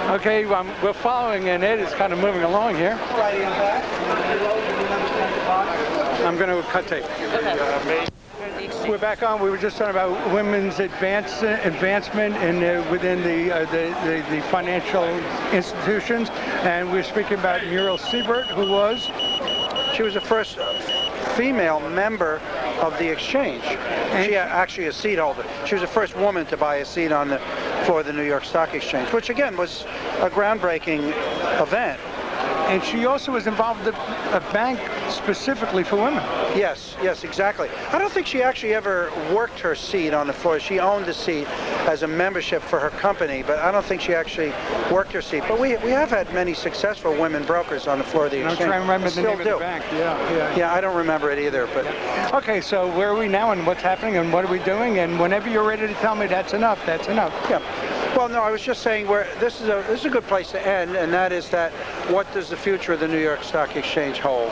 Okay, we're following, and Ed is kind of moving along here. I'm going to cut tape. Okay. We're back on. We were just talking about women's advancement within the financial institutions, and we're speaking about Muriel Siebert, who was... She was the first female member of the exchange. She actually a seat holder. She was the first woman to buy a seat on the floor of the New York Stock Exchange, which again was a groundbreaking event. And she also was involved with a bank specifically for women. Yes, exactly. I don't think she actually ever worked her seat on the floor. She owned the seat as a membership for her company, but I don't think she actually worked her seat. But we have had many successful women brokers on the floor of the exchange. I'm trying to remember the name of the bank. Yeah, I don't remember it either. But okay, so where are we now, and what's happening, and what are we doing? And whenever you're ready to tell me that's enough, that's enough. Yeah. Well, no, I was just saying this is a good place to end, and that is that what does the future of the New York Stock Exchange hold?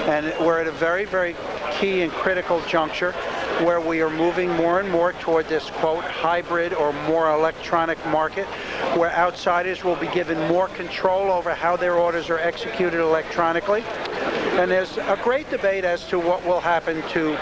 And we're at a very, very key and critical juncture where we are moving more and more toward this, quote, hybrid or more electronic market, where outsiders will be given more control over how their orders are executed electronically. And there's a great debate as to what will happen to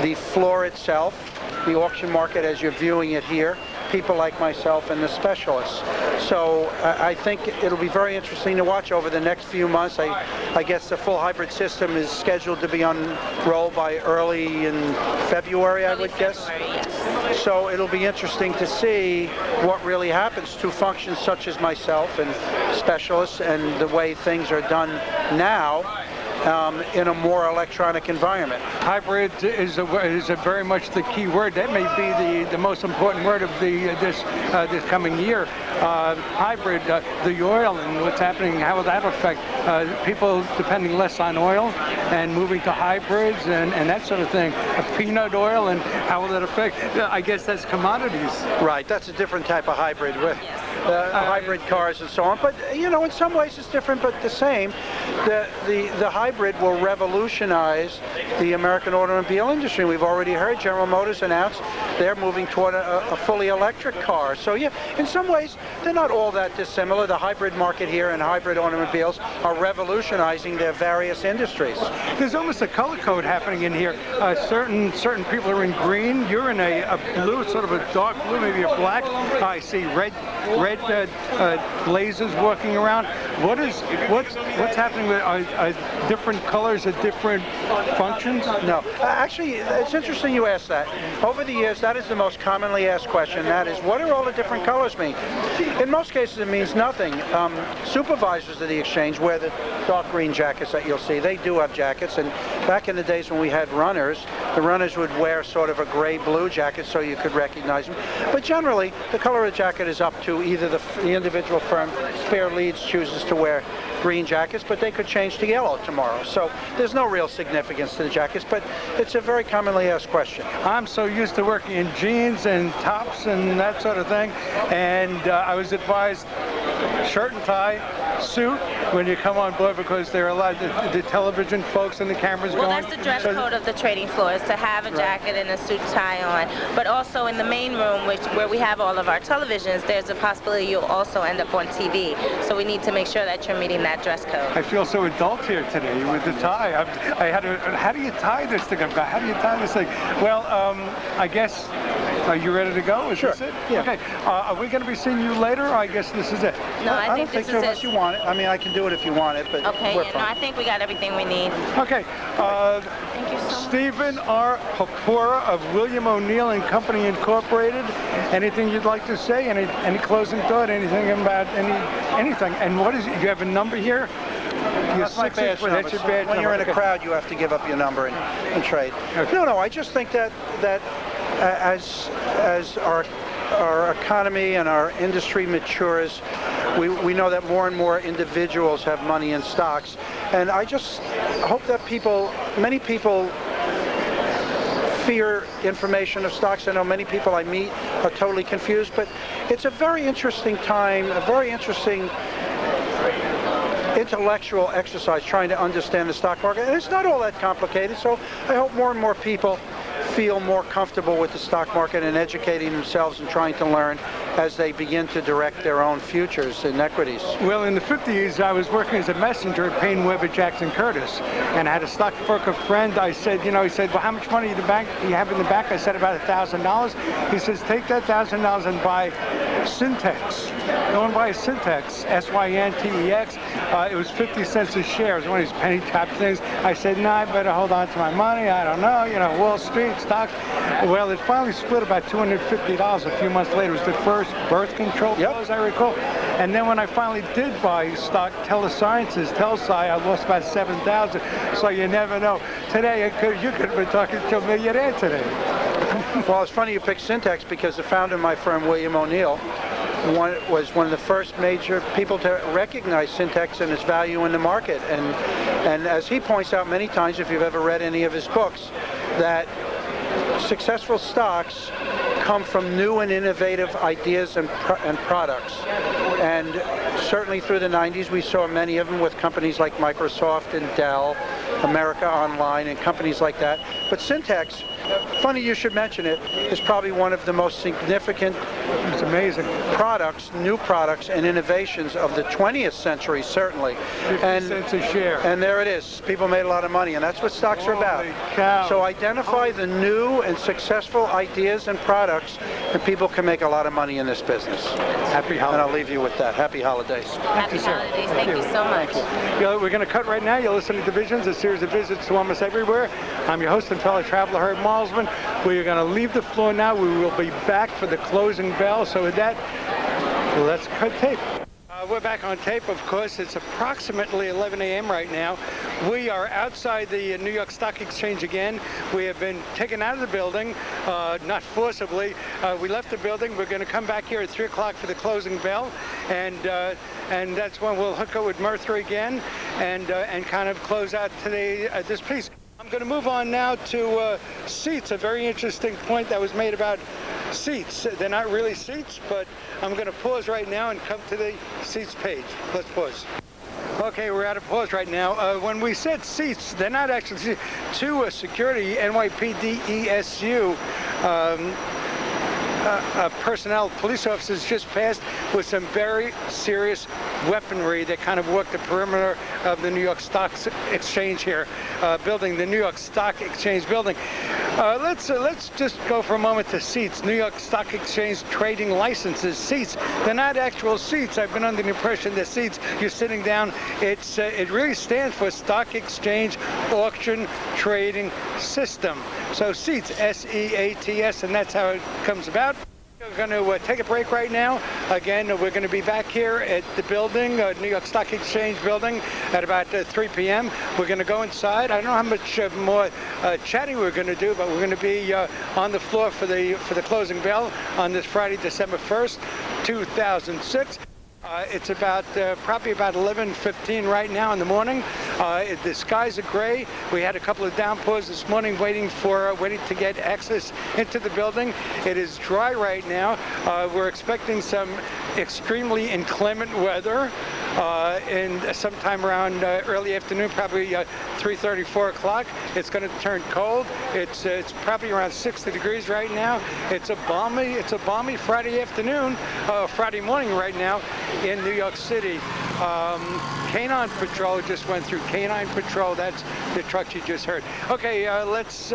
the floor itself, the auction market as you're viewing it here, people like myself and the specialists. So I think it'll be very interesting to watch over the next few months. I guess the full hybrid system is scheduled to be unrolled by early in February, I would guess. Yes. So it'll be interesting to see what really happens to functions such as myself and specialists and the way things are done now. In a more electronic environment. Hybrid is a very much the key word. That may be the most important word of this coming year. Hybrid, the oil and what's happening, how will that affect people depending less on oil and moving to hybrids and that sort of thing. Peanut oil, and how will that affect? I guess that's commodities. Right, that's a different type of hybrid with hybrid cars and so on. But you know, in some ways it's different, but the same. The hybrid will revolutionize the American automobile industry. We've already heard General Motors announce they're moving toward a fully electric car. So yeah, in some ways they're not all that dissimilar. The hybrid market here and hybrid automobiles are revolutionizing their various industries. There's almost a color code happening in here. Certain people are in green. You're in a blue, sort of a dark blue, maybe a black. I see red blazers walking around. What's happening with different colors at different functions? No, actually, it's interesting you asked that. Over the years, that is the most commonly asked question. That is, what do all the different colors mean? In most cases, it means nothing. Supervisors of the exchange wear the dark green jackets that you'll see. They do have jackets, and back in the days when we had runners, the runners would wear sort of a gray-blue jacket so you could recognize them. But generally, the color of the jacket is up to either the individual firm. Spare Leads chooses to wear green jackets, but they could change to yellow tomorrow. So there's no real significance to the jackets, but it's a very commonly asked question. I'm so used to working in jeans and tops and that sort of thing, and I was advised shirt and tie, suit when you come on board because they're allowed the television folks and the cameras going. Well, that's the dress code of the trading floor, is to have a jacket and a suit tie on. But also in the main room, where we have all of our televisions, there's a possibility you'll also end up on TV. So we need to make sure that you're meeting that dress code. I feel so adult here today with the tie. How do you tie this thing? How do you tie this thing? Well, I guess, are you ready to go? Is this it? Yeah. Okay. Are we going to be seeing you later, or I guess this is it? No, I think don't think so unless you want it. I mean, I can do it if you want it, but okay, we're yeah, fine. no, I think we got everything we need. Okay. Thank you so much. Stephen R. Papora of William O'Neill and Company Incorporated. Anything you'd like to say? Any closing thought? Anything about anything? And what is it? You have a number here? That's my badge number. That's your badge when number. you're in a crowd, you have to give up your number and trade. Okay. No, I just think that as our economy and our industry matures, we know that more and more individuals have money in stocks, and I just hope that many people fear information of stocks. I know many people I meet are totally confused, but it's a very interesting time, a very interesting intellectual exercise trying to understand the stock market, and it's not all that complicated. So I hope more and more people feel more comfortable with the stock market and educating themselves and trying to learn as they begin to direct their own futures and equities? Well, in the 50s, I was working as a messenger at Payne Webber Jackson Curtis, and I had a stockbroker friend. I said, he said, well, how much money do you have in the bank? I said, about $1,000. He says, take that $1,000 and buy Syntex. Go and buy Syntex, S-Y-N-T-E-X. It was 50 cents a share. It was one of these penny type things. I said, no, I better hold on to my money. I don't know, Wall Street, stocks. Well, it finally split about $250 a few months later. It was the first birth control pill, as I recall. And then when I finally did buy stock, Telesciences, Telsci, I lost about $7,000. So you never know. Today, you could have been talking to a millionaire today. Well, it's funny you picked Syntex because the founder of my firm, William O'Neill, was one of the first major people to recognize Syntex and its value in the market. And as he points out many times, if you've ever read any of his books, that successful stocks come from new and innovative ideas and products. And certainly through the 90s, we saw many of them with companies like Microsoft and Dell, America Online, and companies like that. But Syntex, funny you should mention it, is probably one of the most significant, it's amazing, new products and innovations of the 20th century, certainly. 50 cents a share. And there it is. People made a lot of money, and that's what stocks are about. Holy cow. So identify the new and successful ideas and products, and people can make a lot of money in this business. Happy And holidays. I'll leave you with that. Happy holidays. Happy holidays. Thank you so much. We're going to cut right now. You're listening to Visions, a series of visits to almost everywhere. I'm your host and fellow traveler, Herb Malzman. We are going to leave the floor now. We will be back for the closing bell. So with that, let's cut tape. We're back on tape, of course. It's approximately 11 a.m. right now. We are outside the New York Stock Exchange again. We have been taken out of the building, not forcibly. We left the building. We're going to come back here at 3 o'clock for the closing bell, and that's when we'll hook up with Merthyr again and kind of close out today this piece. I'm going to move on now to seats, a very interesting point that was made about seats. They're not really seats, but I'm going to pause right now and come to the seats page. Let's pause. Okay, we're at a pause right now. When we said seats, they're not actually seats. Two security NYPD ESU personnel, police officers just passed with some very serious weaponry that kind of walked the perimeter of the New York Stock Exchange here, building, the New York Stock Exchange building. Let's just go for a moment to seats. New York Stock Exchange trading licenses, seats. They're not actual seats. I've been under the impression that seats, you're sitting down. It really stands for Stock Exchange Auction Trading System. So seats, S-E-A-T-S, and that's how it comes about. We're going to take a break right now. Again, we're going to be back here at the building, New York Stock Exchange building, at about 3 p.m. We're going to go inside. I don't know how much more chatting we're going to do, but we're going to be on the floor for the closing bell on this Friday, December 1st, 2006. It's about probably about 11:15 right now in the morning. The skies are gray. We had a couple of downpours this morning waiting to get access into the building. It is dry right now. We're expecting some extremely inclement weather in sometime around early afternoon, probably 3:30, 4 o'clock. It's going to turn cold. It's probably around 60 degrees right now. It's a balmy Friday afternoon, Friday morning right now in New York City. Canine Patrol just went through. Canine Patrol, that's the truck you just heard. Okay, let's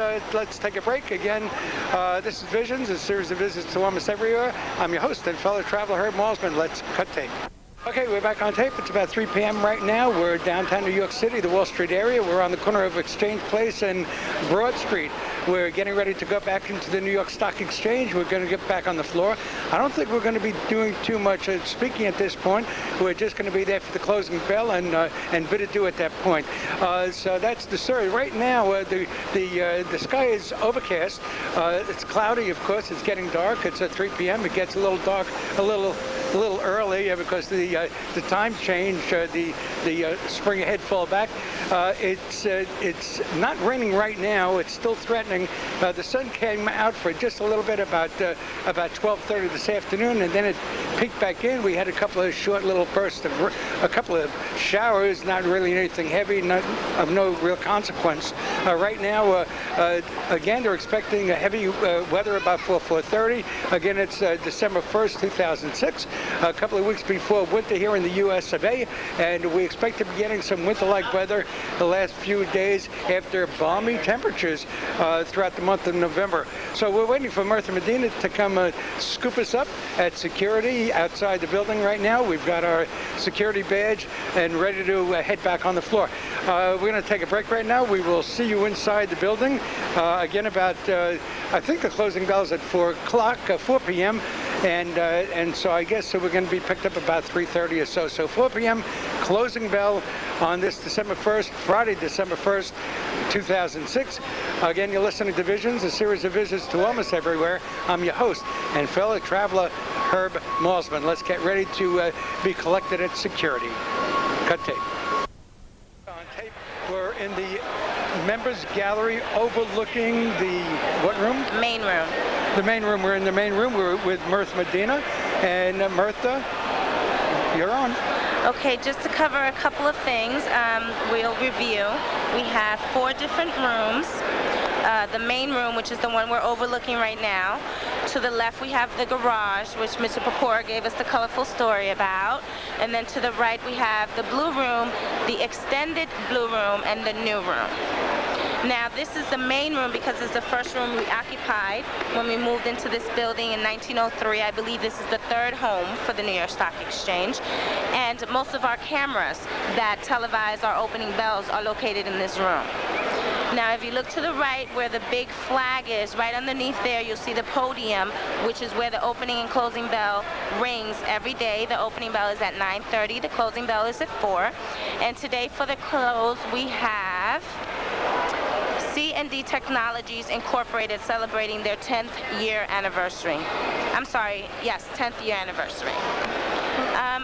take a break again. This is Visions, a series of visits to almost everywhere. I'm your host and fellow traveler, Herb Malzman. Let's cut tape. Okay, we're back on tape. It's about 3 p.m. right now. We're downtown New York City, the Wall Street area. We're on the corner of Exchange Place and Broad Street. We're getting ready to go back into the New York Stock Exchange. We're going to get back on the floor. I don't think we're going to be doing too much speaking at this point. We're just going to be there for the closing bell and bid adieu at that point. So that's the story. Right now, the sky is overcast. It's cloudy, of course. It's getting dark. It's at 3 p.m. It gets a little dark, a little a little early because the time change, the spring ahead fall back. It's not raining right now. It's still threatening. The sun came out for just a little bit about 12:30 this afternoon, and then it peaked back in. We had a couple of short little bursts of a couple of showers, not really anything heavy, not of no real consequence. Right now, again, they're expecting a heavy weather about 4:30. Again, it's December 1st, 2006, a couple of weeks before winter here in the U.S. of A., and we expect to be getting some winter-like weather the last few days after balmy temperatures throughout the month of November. So we're waiting for Mirtha Medina to come scoop us up at security outside the building right now. We've got our security badge and ready to head back on the floor. We're going to take a break right now. We will see you inside the building. Again, about, I think the closing bell is at 4 p.m. And so I guess we're going to be picked up about 3:30 or so. So 4 p.m. closing bell on this December 1st, Friday, December 1st, 2006. Again, you're listening to Visions, a series of visits to almost everywhere. I'm your host and fellow traveler, Herb Malsman. Let's get ready to be collected at security. Cut tape. On tape, we're in the members gallery overlooking the what room? Main room. The main room. We're in the main room. We're with Mirtha Medina. And Mirtha, you're on. Okay, just to cover a couple of things, we'll review. We have 4 different rooms. The main room, which is the one we're overlooking right now. To the left, we have the garage, which Mr. Purpura gave us the colorful story about. And then to the right, we have the blue room, the extended blue room, and the new room. Now, this is the main room because it's the first room we occupied when we moved into this building in 1903. I believe this is the 3rd home for the New York Stock Exchange. And most of our cameras that televise our opening bells are located in this room. Now, if you look to the right where the big flag is, right underneath there, you'll see the podium, which is where the opening and closing bell rings every day. The opening bell is at 9:30. The closing bell is at 4. And today for the close, we have C&D Technologies Incorporated celebrating their 10th year anniversary. I'm sorry, yes, 10th year anniversary.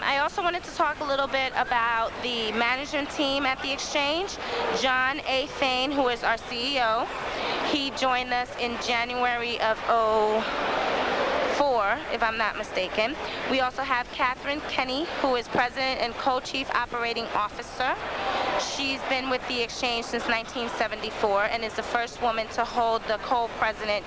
I also wanted to talk a little bit about the management team at the exchange. John A. Thane, who is our CEO, he joined us in January of 2004, if I'm not mistaken. We also have Catherine Kenny, who is President and Co-Chief Operating Officer. She's been with the exchange since 1974 and is the first woman to hold the co-president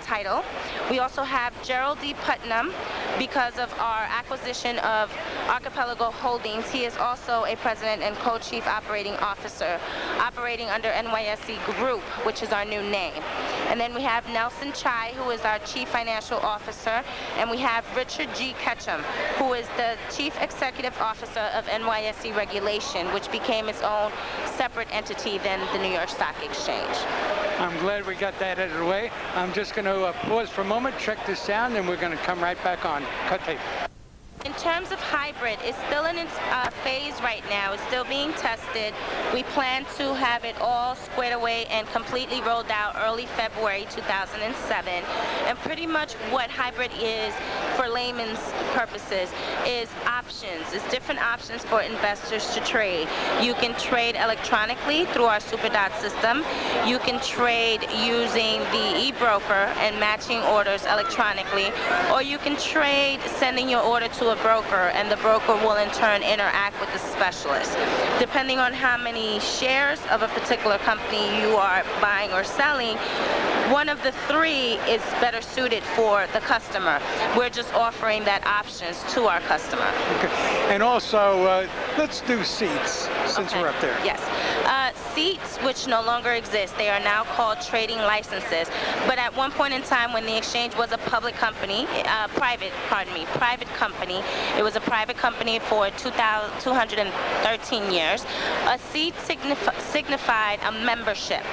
title. We also have Gerald D. Putnam. Because of our acquisition of Archipelago Holdings, he is also a president and co-chief operating officer, operating under NYSE Group, which is our new name. And then we have Nelson Chai, who is our chief financial officer, and we have Richard G. Ketchum, who is the chief executive officer of NYSE Regulation, which became its own separate entity than the New York Stock Exchange. I'm glad we got that out of the way. I'm just going to pause for a moment, check the sound, and we're going to come right back on. Cut tape. In terms of hybrid, it's still in its phase right now. It's still being tested. We plan to have it all squared away and completely rolled out early February 2007. And pretty much what hybrid is, for layman's purposes, is options. It's different options for investors to trade. You can trade electronically through our SuperDot system. You can trade using the e-broker and matching orders electronically, or you can trade sending your order to a broker, and the broker will in turn interact with the specialist. Depending on how many shares of a particular company you are buying or selling, one of the 3 is better suited for the customer. We're just offering that options to our customer. Okay. And also, let's do seats, since Okay. we're up there. Yes. Seats, which no longer exist, they are now called trading licenses. But at one point in time, when the exchange was a public company, private company, it was a private company for 213 years. A seat signified a membership.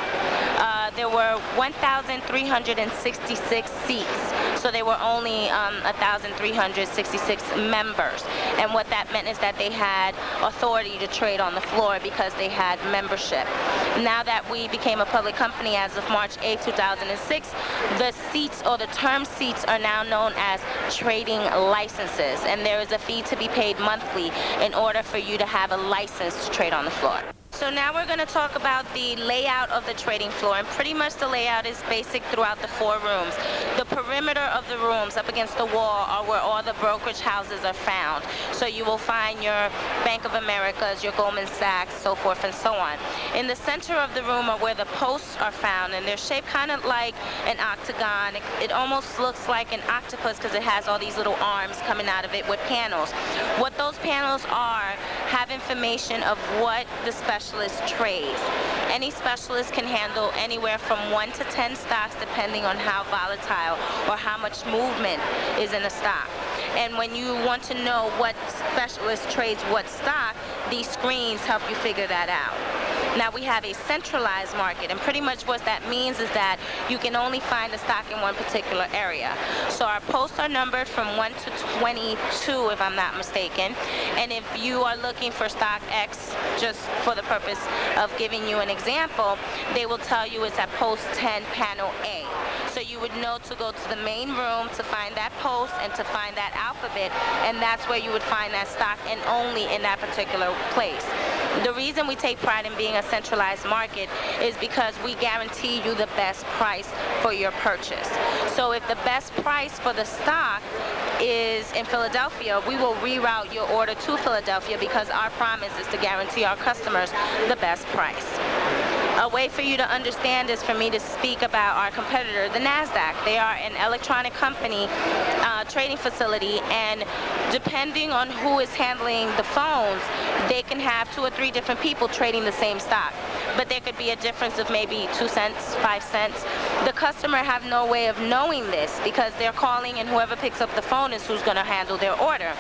there were 1,366 seats. So there were only 1,366 members. And what that meant is that they had authority to trade on the floor because they had membership. Now that we became a public company as of March 8, 2006, the seats, or the term seats, are now known as trading licenses. And there is a fee to be paid monthly in order for you to have a license to trade on the floor. So now we're going to talk about the layout of the trading floor, and pretty much the layout is basic throughout the 4 rooms. The perimeter of the rooms up against the wall are where all the brokerage houses are found. So you will find your Bank of Americas, your Goldman Sachs, so forth and so on. In the center of the room are where the posts are found, and they're shaped kind of like an octagon. It almost looks like an octopus because it has all these little arms coming out of it with panels. What those panels are have information of what the specialist trades. Any specialist can handle anywhere from 1 to 10 stocks depending on how volatile or how much movement is in a stock. And when you want to know what specialist trades what stock, these screens help you figure that out. Now we have a centralized market, and pretty much what that means is that you can only find a stock in one particular area. So our posts are numbered from 1 to 22, if I'm not mistaken. And if you are looking for stock X, just for the purpose of giving you an example, they will tell you it's at post 10, panel A. So you would know to go to the main room to find that post and to find that alphabet, and that's where you would find that stock, and only in that particular place. The reason we take pride in being a centralized market is because we guarantee you the best price for your purchase. So if the best price for the stock is in Philadelphia, we will reroute your order to Philadelphia because our promise is to guarantee our customers the best price. A way for you to understand is for me to speak about our competitor, the NASDAQ. They are an electronic company trading facility, and depending on who is handling the phones, they can have 2 or 3 different people trading the same stock. But there could be a difference of maybe 2 cents, 5 cents. The customer have no way of knowing this because they're calling, and whoever picks up the phone is who's going to handle their order.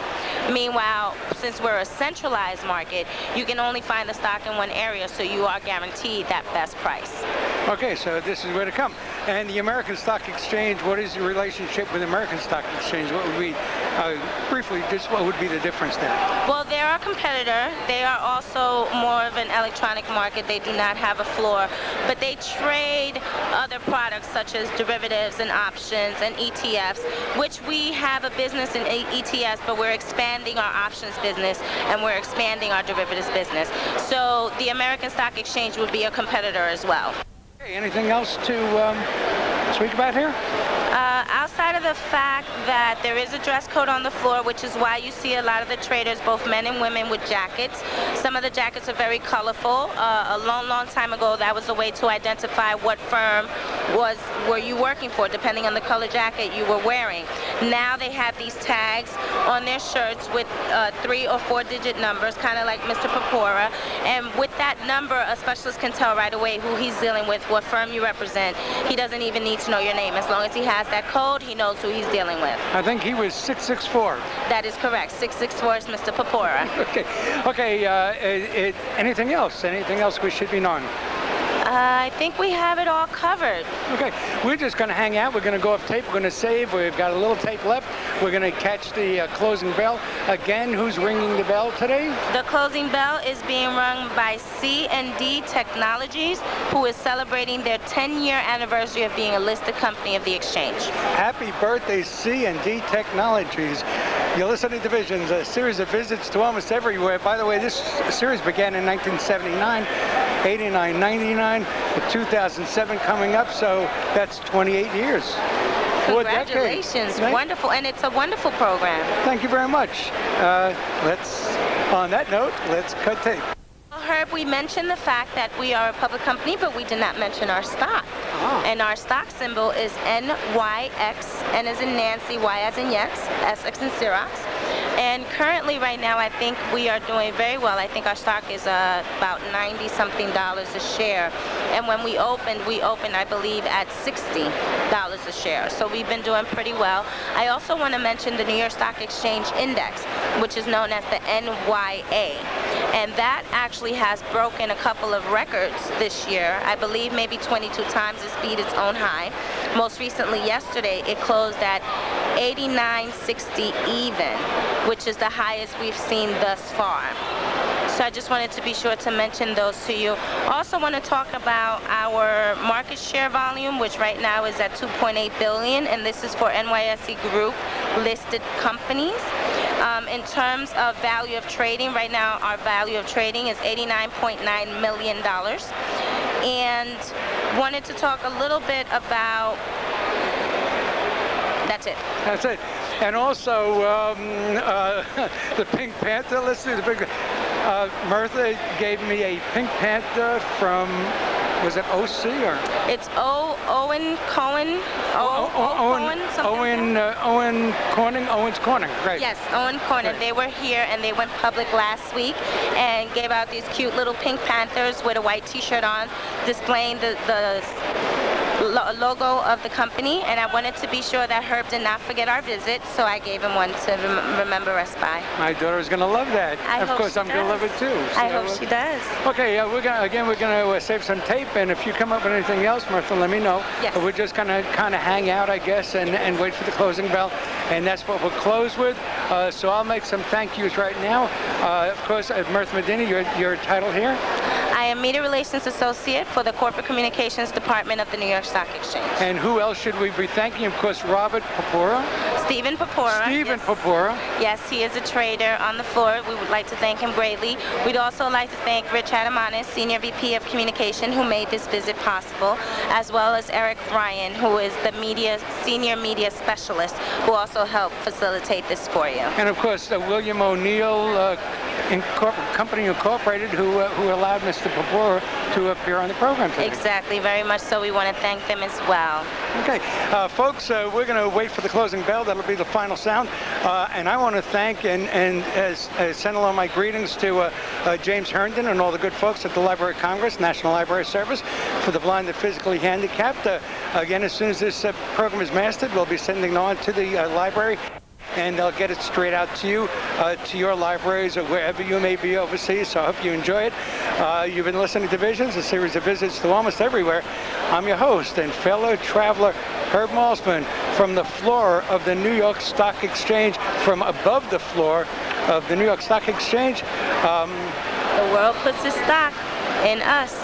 Meanwhile, since we're a centralized market, you can only find the stock in one area, so you are guaranteed that best price. Okay, so this is where to come. And the American Stock Exchange, what is your relationship with the American Stock Exchange? What would be, briefly, just what would be the difference there? Well, they're our competitor. They are also more of an electronic market. They do not have a floor, but they trade other products such as derivatives and options and ETFs, which we have a business in ETFs, but we're expanding our options business and we're expanding our derivatives business. So the American Stock Exchange would be a competitor as well. Okay, anything else to speak about here? Outside of the fact that there is a dress code on the floor, which is why you see a lot of the traders, both men and women, with jackets. Some of the jackets are very colorful. A long time ago, that was a way to identify what firm were you working for, depending on the color jacket you were wearing. Now they have these tags on their shirts with 3 or 4-digit numbers, kind of like Mr. Pecora. And with that number, a specialist can tell right away who he's dealing with, what firm you represent. He doesn't even need to know your name. As long as he has that code, he knows who he's dealing with. I think he was 664. That is correct. 664 is Mr. Pecora. Okay, anything else? Anything else we should be knowing? I think we have it all covered. Okay, we're just going to hang out. We're going to go off tape. We're going to save. We've got a little tape left. We're going to catch the closing bell. Again, who's ringing the bell today? The closing bell is being rung by C&D Technologies, who is celebrating their 10-year anniversary of being a listed company of the exchange. Happy birthday, C&D Technologies. You're listening to Visions, a series of visits to almost everywhere. By the way, this series began in 1979, 89, 99, with 2007 coming up, so that's 28 years. Congratulations, wonderful, and it's a wonderful program. Thank you very much. On that note, let's cut tape. Well, Herb, we mentioned the fact that we are a public company, but we did not mention our stock. And our stock symbol is NYX, N as in Nancy, Y as in yes, SX in Xerox. And currently, right now, I think we are doing very well. I think our stock is about $90-something a share. And when we opened, I believe, at $60 a share. So we've been doing pretty well. I also want to mention the New York Stock Exchange Index, which is known as the NYA. And that actually has broken a couple of records this year. I believe maybe 22 times it's beat its own high. Most recently, yesterday, it closed at 89.60 even, which is the highest we've seen thus far. So I just wanted to be sure to mention those to you. Also want to talk about our market share volume, which right now is at 2.8 billion, and this is for NYSE Group listed companies. In terms of value of trading, right now our value of trading is $89.9 million. And wanted to talk a little bit about, that's it. That's it. And also, the Pink Panther, let's do the big, Martha gave me a Pink Panther from, was it OC or? It's Owen Cohen. Owen Corning, Owens Corning, right. Yes, Owen Corning. Right. They were here and they went public last week and gave out these cute little Pink Panthers with a white t-shirt on, displaying the logo of the company, and I wanted to be sure that Herb did not forget our visit, so I gave him one to remember us by. My daughter's going to love that. Of course, I'm going to love it too. I hope she does. Okay, we're gonna save some tape, and if you come up with anything else, Martha, let me know. Yes. We're just gonna kind of hang out, I guess, and wait for the closing bell, and that's what we'll close with. So I'll make some thank yous right now. Of course, Martha Medina, your title here. I am Media Relations Associate for the Corporate Communications Department of the New York Stock Exchange. And who else should we be thanking? Of course, Robert Papora. Stephen Papora. Stephen yes. Papora. Yes, he is a trader on the floor. We would like to thank him greatly. We'd also like to thank Rich Adamanis, Senior VP of Communication, who made this visit possible, as well as Eric Ryan, who is the Senior Media Specialist, who also helped facilitate this for you. And of course, William O'Neill Company Incorporated, who allowed Mr. Papora to appear on the program today. Exactly, very much so. We want to thank them as well. Okay, folks, we're going to wait for the closing bell. That'll be the final sound. And I want to thank and send along my greetings to James Herndon and all the good folks at the Library of Congress, National Library Service, for the blind and physically handicapped. Again, as soon as this program is mastered, we'll be sending it on to the library, and they'll get it straight out to you, to your libraries or wherever you may be overseas. So I hope you enjoy it. You've been listening to Visions, a series of visits to almost everywhere. I'm your host and fellow traveler, Herb Malzman, from the floor of the New York Stock Exchange, from above the floor of the New York Stock Exchange. The world puts its stock in us.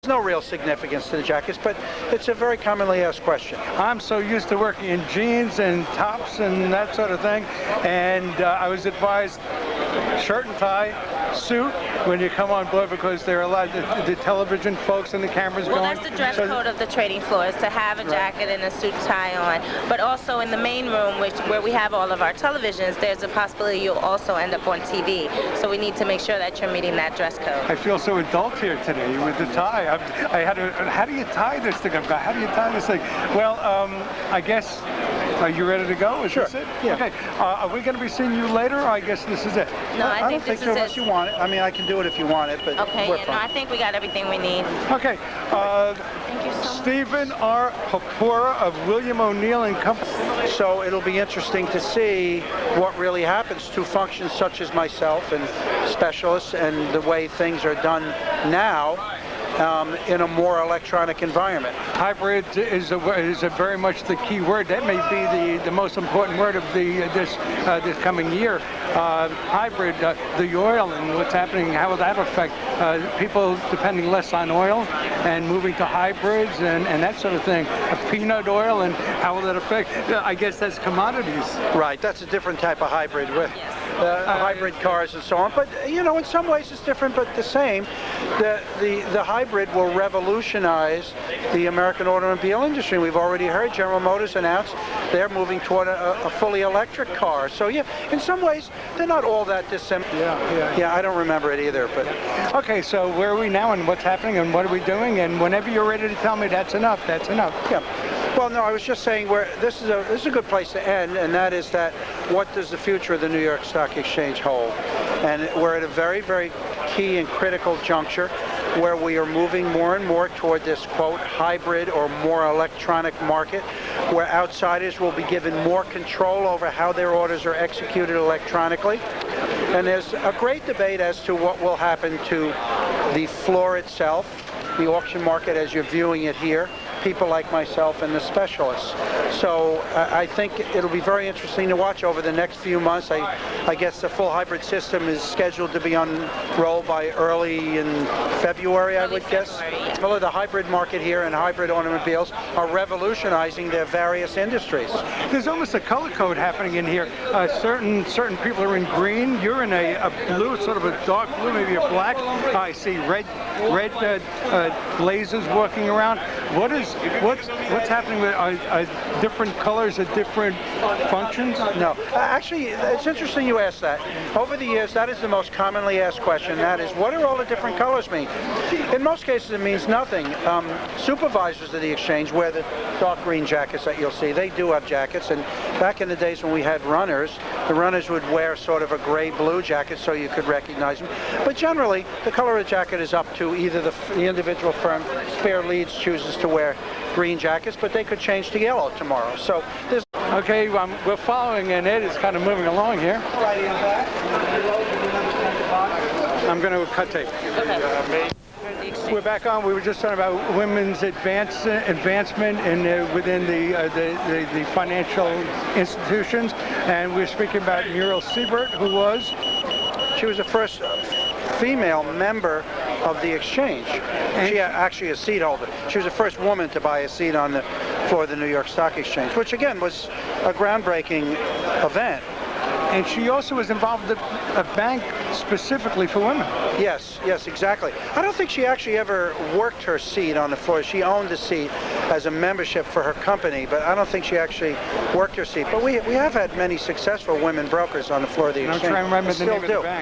No real significance to the jackets, but it's a very commonly asked question. I'm so used to working in jeans and tops and that sort of thing, and I was advised shirt and tie, suit when you come on board because they're allowed the television folks and the cameras Well, going? that's the dress So- code of the trading floor, is to have a jacket and a suit tie on. But also in the main room, where we have all of our televisions, there's a possibility you'll also end up on TV. So we need to make sure that you're meeting that dress code. I feel so adult here today with the tie. How do you tie this thing? How do you tie this thing? Well, I guess, are you ready to go? Is Sure, this it? yeah. Okay. Are we going to be seeing you later? Or I guess this is it. No, I don't think think this so is unless it. you want it. I mean, I can do it if you want it, but Okay, we're yeah, no, I fine. think we got everything we need. Okay. Thank you so much. Stephen R. Papora of William O'Neill and Company. So it'll be interesting to see what really happens to functions such as myself and specialists and the way things are done now in a more electronic environment. Hybrid is a very much the key word. That may be the most important word of this coming year. Hybrid, the oil and what's happening, how will that affect people depending less on oil and moving to hybrids and that sort of thing. Peanut oil, and how will that affect? I guess that's commodities. Right, that's a different type of hybrid with hybrid cars and so on. But you know, in some ways it's different, but the same. The hybrid will revolutionize the American automobile industry. We've already heard General Motors announced they're moving toward a fully electric car. So yeah, in some ways they're not all that dissimilar. Yeah, I don't remember it either, but Okay, so where are we now and what's happening and what are we doing? And whenever you're ready to tell me that's enough, that's enough. yeah. Well, no, I was just saying this is a good place to end, and that is that what does the future of the New York Stock Exchange hold? And we're at a very, very key and critical juncture where we are moving more and more toward this, quote, hybrid or more electronic market, where outsiders will be given more control over how their orders are executed electronically. And there's a great debate as to what will happen to the floor itself, the auction market as you're viewing it here, people like myself and the specialists. So I think it'll be very interesting to watch over the next few months. I guess the full hybrid system is scheduled to be unrolled by early in February, I would guess. February, yeah. Well, the hybrid market here and hybrid automobiles are revolutionizing their various industries. There's almost a color code happening in here. Certain people are in green. You're in a blue, sort of a dark blue, maybe a black. I see red blazers walking around. What's happening with different colors at different functions? No, actually, it's interesting you asked that. Over the years, that is the most commonly asked question. That is, what do all the different colors mean? In most cases, it means nothing. Supervisors of the exchange wear the dark green jackets that you'll see. They do have jackets, and back in the days when we had runners, the runners would wear sort of a gray-blue jacket so you could recognize them. But generally, the color of the jacket is up to either the individual firm. Spare Leads chooses to wear green jackets, but they could change to yellow tomorrow. So there's Okay, we're following, and Ed is kind of moving along here. I'm going to cut tape. Okay. We're back on. We were just talking about women's advancement within the financial institutions, and we were speaking about Muriel Siebert, who was. She was the first female member of the exchange. She actually a seat holder. She was the first woman to buy a seat on the floor of the New York Stock Exchange, which again was a groundbreaking event. And she also was involved with a bank specifically for women. Yes, exactly. I don't think she actually ever worked her seat on the floor. She owned the seat as a membership for her company, but I don't think she actually worked her seat. But we have had many successful women brokers on the floor of the exchange. I'm trying to remember the Still name of do. the bank.